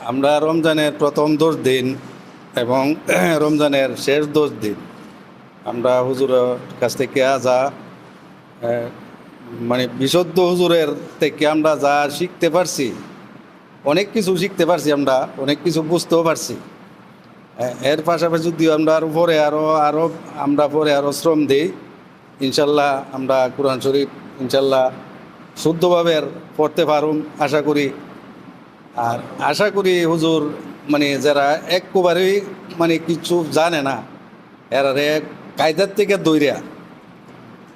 আমরা রমজানের প্রথম 10 দিন এবং রমজানের শেষ 10 দিন আমরা হুজুরের কাছ থেকে যা মানে বিশুদ্ধ হুজুরের থেকে আমরা যা শিখতে পারছি, অনেক কিছু শিখতে পারছি, আমরা অনেক কিছু বুঝতেও পারছি। এর পাশাপাশি যদি আমরা আরও পরে আরও শ্রম দিই, ইনশাল্লাহ আমরা কোরআন শরীফ ইনশাল্লাহ শুদ্ধভাবে পড়তে পারুম আশা করি। আর আশা করি হুজুর মানে যারা একবারেই মানে কিছু জানে না, এরা কায়দার থেকে দৈরা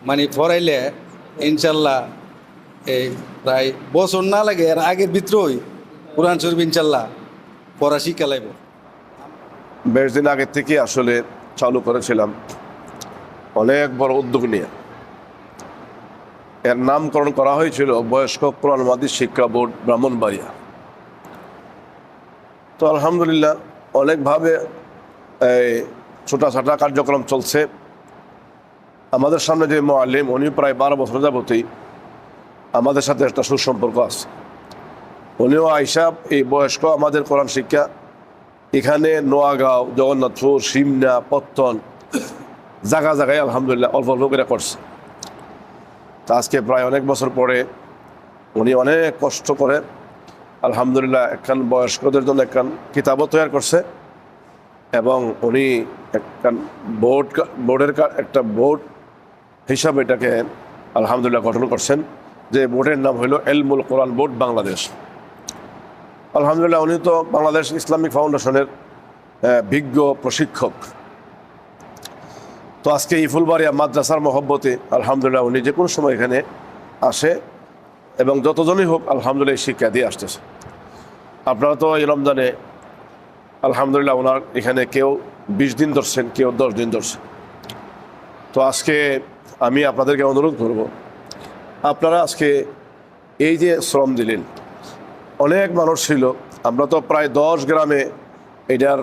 মানে পড়াইলে ইনশাল্লাহ এই প্রায় বছর না লাগে, এর আগের ভিতরেই কোরআন শরীফ ইনশাল্লাহ পড়া শিক্ষা লাগবে। বেশ দিন আগের থেকে আসলে চালু করেছিলাম অনেক বড় উদ্যোগ নিয়ে। এর নামকরণ করা হয়েছিল বয়স্ক কোরআন মাদিস শিক্ষা বোর্ড ব্রাহ্মণবাড়িয়া। তো আলহামদুলিল্লাহ অনেকভাবে ছোটাছাটা কার্যক্রম চলছে। আমাদের সামনে যে মুআল্লিম, উনি প্রায় 12 বছর যাবতই আমাদের সাথে একটা সুসম্পর্ক আছে। উনিও আইসা এই বয়স্ক আমাদের কোরআন শিক্ষা এখানে নোয়াগাঁও, জগন্নাথপুর, সিমনা, পত্তন জায়গা জায়গায় আলহামদুলিল্লাহ অল্প অল্প করে করছে। তা আজকে প্রায় অনেক বছর পরে উনি অনেক কষ্ট করে আলহামদুলিল্লাহ একখান বয়স্কদের জন্য একখান কিতাবও তৈরি করছে এবং উনি একখান বোর্ডের একটা বোর্ড হিসাবে এটাকে আলহামদুলিল্লাহ গঠন করছেন, যে বোর্ডের নাম হলো এলমুল কোরআন বোর্ড বাংলাদেশ। আলহামদুলিল্লাহ উনি তো বাংলাদেশ ইসলামিক ফাউন্ডেশনের বিজ্ঞ প্রশিক্ষক। তো আজকে এই ফুলবাড়িয়া মাদ্রাসার মহব্বতে আলহামদুলিল্লাহ উনি যে কোনো সময় এখানে আসে এবং যতজনই হোক আলহামদুলিল্লাহ শিক্ষা দিয়ে আসতেছে। আপনারা তো এই রমজানে আলহামদুলিল্লাহ ওনার এখানে কেউ 20 দিন ধরছেন, কেউ 10 দিন ধরছেন। তো আজকে আমি আপনাদেরকে অনুরোধ করব, আপনারা আজকে এই যে শ্রম দিলেন, অনেক মানুষ ছিল, আমরা তো প্রায় 10 গ্রামে এটার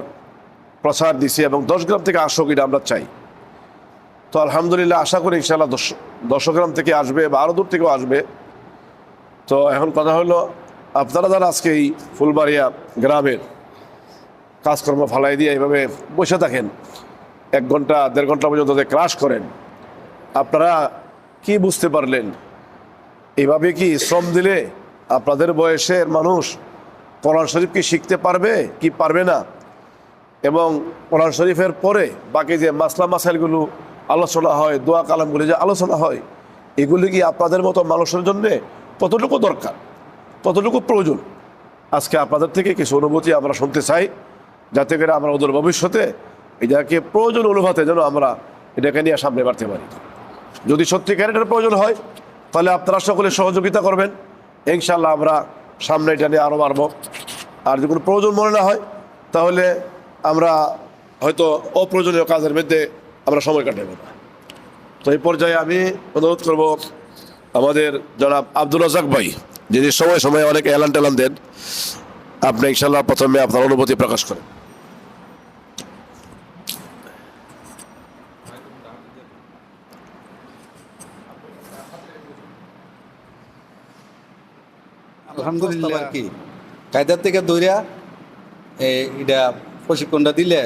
প্রচার দিছি এবং 10 গ্রাম থেকে আসুক এটা আমরা চাই। তো আলহামদুলিল্লাহ আশা করি ইনশাআল্লাহ 10 গ্রাম থেকে আসবে বা আরও দূর থেকেও আসবে। তো এখন কথা হলো, আপনারা যারা আজকে এই ফুলবাড়িয়া গ্রামের কাজকর্ম ফালাই দিয়ে এইভাবে বসে থাকেন, 1 ঘন্টা 1.5 ঘন্টা পর্যন্ত যে ক্লাস করেন, আপনারা কি বুঝতে পারলেন? এইভাবে কি শ্রম দিলে আপনাদের বয়সের মানুষ কোরআন শরীফ কি শিখতে পারবে কি পারবে না? এবং কোরআন শরীফের পরে বাকি যে মাসলা মাসাইলগুলো আলোচনা হয়, দোয়া কালামগুলি যে আলোচনা হয়, এগুলি কি আপনাদের মতো মানুষের জন্যে কতটুকু দরকার, কতটুকু প্রয়োজন? আজকে আপনাদের থেকে কিছু অনুভূতি আমরা শুনতে চাই, যাতে করে আমরা ওদের ভবিষ্যতে এটাকে প্রয়োজন অনুভূতে যেন আমরা এটাকে নিয়ে সামনে বাড়তে পারি। যদি সত্যিকার এটার প্রয়োজন হয় তাহলে আপনারা সকলে সহযোগিতা করবেন, ইনশাআল্লাহ আমরা সামনে এটা নিয়ে আরও বাড়ব। আর যদি কোনো প্রয়োজন মনে না হয় তাহলে আমরা হয়তো অপ্রয়োজনীয় কাজের মধ্যে আমরা সময় কাটাবো না। তো এই পর্যায়ে আমি অনুরোধ করব আমাদের জনাব আব্দুল রাজ্জাক ভাই, যিনি সময় সময় অনেক এলান টেলান দেন, আপনি ইনশাআল্লাহ প্রথমে আপনার অনুভূতি প্রকাশ করেন। আলহামদুলিল্লাহ কি কায়দার থেকে দৈরা এটা প্রশিক্ষণটা দিলে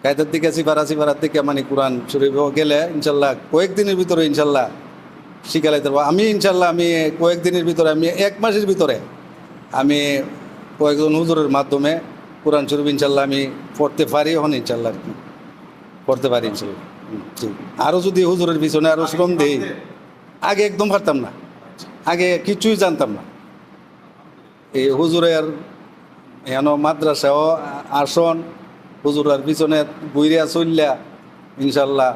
কায়দার থেকে সিপারার থেকে মানে কোরআন শরীফ গেলে ইনশাল্লাহ কয়েকদিনের ভিতরে ইনশাল্লাহ শিখালাইতে পারবো। আমি ইনশাল্লাহ আমি কয়েকদিনের ভিতরে, আমি 1 মাসের ভিতরে আমি কয়েকজন হুজুরের মাধ্যমে কোরআন শরীফ ইনশাল্লাহ আমি পড়তে পারি। এখন ইনশাল্লাহ আর কি পড়তে পারি ইনশাল্লাহ। আরও যদি হুজুরের পিছনে আরও শ্রম দেই, আগে একদম পারতাম না, আগে কিছুই জানতাম না। এই হুজুরের এন মাদ্রাসাও আসন হুজুরের পিছনে বইরা চললা ইনশাল্লাহ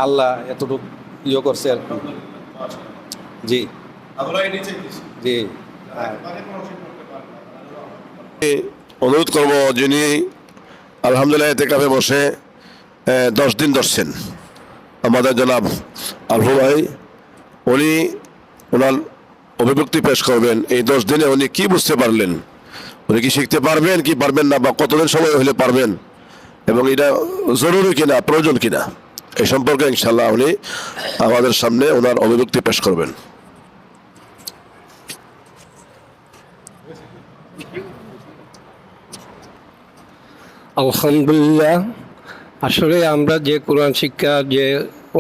আল্লাহ এতটুকু ইয়ে করছে আর কি। জি জি অনুরোধ করব, যিনি আলহামদুলিল্লাহ এতেকাফে বসে 10 দিন ধরছেন, আমাদের জনাব আলফু ভাই, উনি ওনার অভিব্যক্তি পেশ করবেন। এই 10 দিনে উনি কি বুঝতে পারলেন, উনি কি শিখতে পারবেন কি পারবেন না, বা কতদিন সময় হলে পারবেন, এবং এটা জরুরি কিনা, প্রয়োজন কিনা, এই সম্পর্কে ইনশাআল্লাহ উনি আমাদের সামনে ওনার অভিব্যক্তি পেশ করবেন। আলহামদুলিল্লাহ, আসলে আমরা যে কোরআন শিক্ষা যে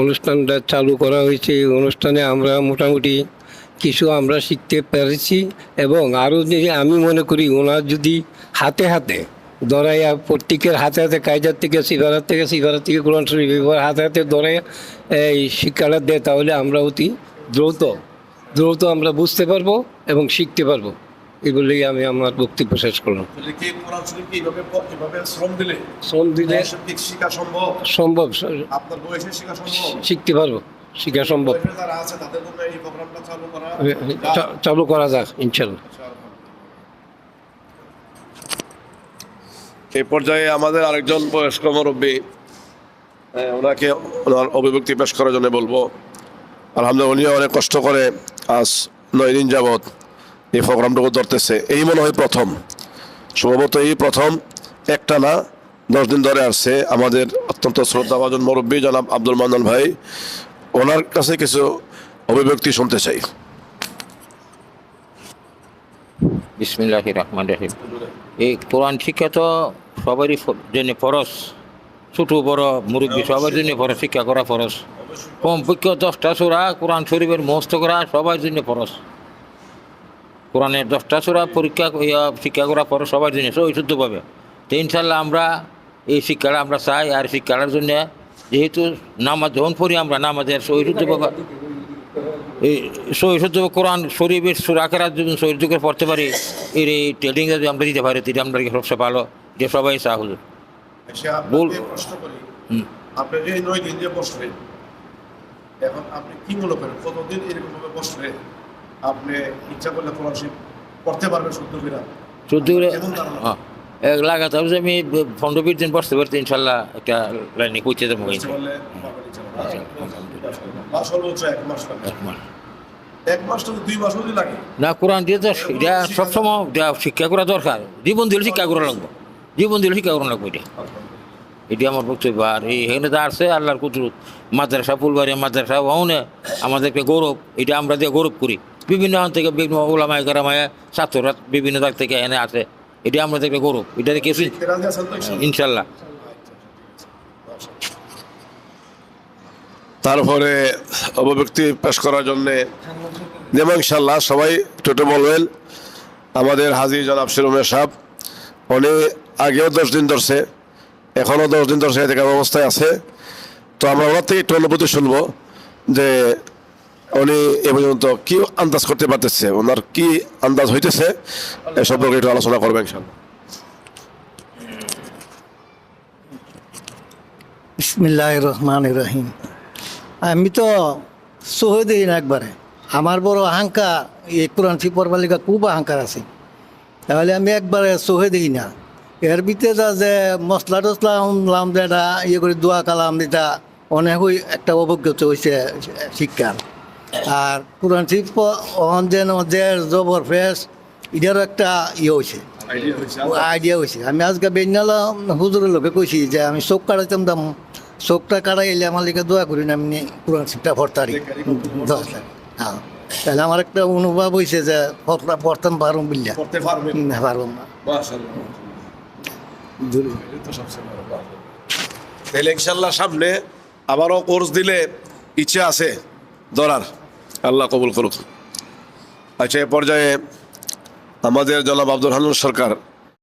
অনুষ্ঠানটা চালু করা হয়েছে, এই অনুষ্ঠানে আমরা মোটামুটি কিছু আমরা শিখতে পেরেছি। এবং আরও যে আমি মনে করি ওনার যদি হাতে হাতে ধরাইয়া প্রত্যেকের হাতে হাতে কায়দার থেকে সিফারাত থেকে কোরআন শরীফ এবার হাতে হাতে ধরাইয়া এই শিক্ষাটা দেয়, তাহলে আমরা অতি দ্রুত আমরা বুঝতে পারবো এবং শিখতে পারবো। এগুলোই আমি আমার বক্তব্য শেষ করলাম। শ্রম দিলে সম্ভব, শিখতে পারবো, শিখা সম্ভব, চালু করা যাক ইনশাল্লাহ। এই পর্যায়ে আমাদের আরেকজন বয়স্ক মুরব্বী, ওনাকে ওনার অভিব্যক্তি পেশ করার জন্য বলবো। আলহামদুলিল্লাহ, উনিও অনেক কষ্ট করে আজ 9 দিন যাবৎ এই প্রোগ্রামটুকু ধরতেছে। এই মনে হয় প্রথম, সম্ভবত এই প্রথম একটা না 10 দিন ধরে আসছে আমাদের অত্যন্ত শ্রদ্ধাভাজন মুরব্বী জনাব আব্দুল মান্নান ভাই। ওনার কাছে কিছু অভিব্যক্তি শুনতে চাই। বিসমিল্লাহির রহমানির রহিম। এই কোরআন শিক্ষা তো সবারই জন্য ফরজ, ছোটো বড় মুরব্বী সবার জন্য ফরজ, শিক্ষা করা ফরজ। কমপক্ষে 10টা সূরা কোরআন শরীফের মুখস্থ করা সবার জন্য ফরজ। কোরআনের 10টা সূরা শিক্ষা করা ফরজ সবার জন্য শুদ্ধভাবে। তো ইনশাল্লাহ আমরা এই শিক্ষাটা আমরা চাই। আর শিক্ষাটার জন্য যেহেতু নামাজ যখন পড়ি আমরা নামাজের শুদ্ধভাবে কোরআন শরীফের সুরাকেরা যদি শরীর যুগে পড়তে পারি, এর এই ট্রেডিং যদি আমরা দিতে পারি, এটা আমরা সবচেয়ে ভালো, যে সবাই চা হল। আপনি যে 9 দিন যে বসলেন, এখন আপনি কি মনে করেন কতদিন এরকম ভাবে বসলে আপনি ইচ্ছা করলে কোরআন শরীফ পড়তে পারবেন শুদ্ধ করে? লাগাতার যে আমি 15-20 দিন বসতে পারছি ইনশাল্লাহ, একটা লাইনে পৌঁছে দেবো। না, কোরআন দিয়ে তো এটা সবসময় শিক্ষা করা দরকার। জীবন দিলে শিক্ষা করা লাগবে, এটি আমার বক্তব্য। আর এখানে যা আছে আল্লাহর কুদরত, মাদ্রাসা ফুলবাড়ি মাদ্রাসা ওখানে আমাদেরকে গৌরব, এটা আমরা দিয়ে গৌরব করি। বিভিন্ন থেকে বিভিন্ন ওলামায়ে কেরামায়ে ছাত্ররা বিভিন্ন জায়গা থেকে এনে আসে, এটা আমাদেরকে গৌরব, এটা কিছু ইনশাল্লাহ। তারপরে অভিব্যক্তি পেশ করার জন্যে যেমন ইনশাল্লাহ সবাই টোটো বলবেন। আমাদের হাজী জনাব শিরোমে সাহেব, উনি আগেও 10 দিন ধরছে, এখনও 10 দিন ধরছে এদিকে অবস্থায় আছে। তো আমরা ওনার থেকে একটু অনুভূতি শুনবো যে উনি এ পর্যন্ত কি আন্দাজ করতে পারতেছে, ওনার কি আন্দাজ হইতেছে, এ সম্পর্কে একটু আলোচনা করবেন ইনশাল্লাহ। বিসমিল্লাহির রহমানির রহিম। আমি তো সহদেই না একবারে, আমার বড় অহংকার, এই কোরআন শরীফ পড়বার লিগা খুব অহংকার আছে, তাহলে আমি একবারে সহদেই না। এর ভিতরে যে মশলা টসলা আনলাম, যেটা ইয়ে করে দোয়া কালাম, যেটা অনেক একটা অভিজ্ঞতা হয়েছে শিক্ষার। আর কোরআন শরীফ যেন যে জবর ফেস, এটারও একটা ইয়ে হয়েছে, আইডিয়া হয়েছে। আমি আজকে বেনালা হুজুরের লোকে কইছি যে আমি চোখ কাটাইতাম দাম, চোখটা কাটাই এলে আমার লিখে দোয়া করি না, আমি কোরআন শরীফটা ভরতারি। হ্যাঁ, তাহলে আমার একটা অনুভব হয়েছে যে পড়তাম পারুম বিল্লা, পারুম না। তাহলে ইনশাল্লাহ সামনে আবারও কোর্স দিলে ইচ্ছা আছে ধরার, আল্লাহ কবুল করুক। আচ্ছা, এ পর্যায়ে আমাদের জনাব আব্দুল হান্নান সরকার